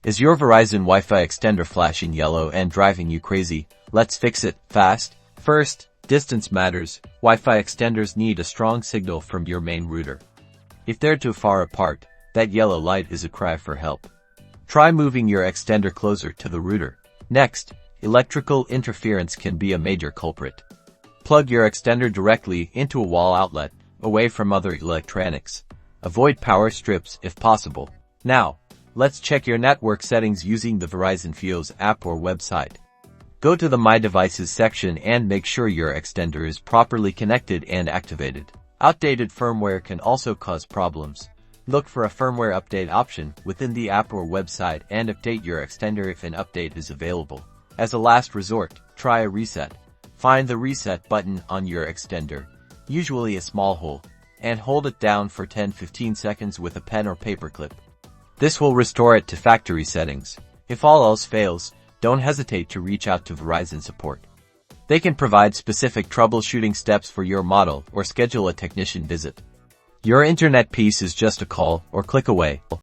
Is your Verizon Wi-Fi extender flashing yellow and driving you crazy? Let's fix it fast. First, distance matters. Wi-Fi extenders need a strong signal from your main router. If they're too far apart, that yellow light is a cry for help. Try moving your extender closer to the router. Next, electrical interference can be a major culprit. Plug your extender directly into a wall outlet, away from other electronics. Avoid power strips if possible. Now, let's check your network settings using the Verizon Fios app or website. Go to the My Devices section and make sure your extender is properly connected and activated. Outdated firmware can also cause problems. Look for a firmware update option within the app or website and update your extender if an update is available. As a last resort, try a reset. Find the reset button on your extender, usually a small hole, and hold it down for 10-15 seconds with a pen or paper clip. This will restore it to factory settings. If all else fails, don't hesitate to reach out to Verizon support. They can provide specific troubleshooting steps for your model or schedule a technician visit. Your internet peace is just a call or click away.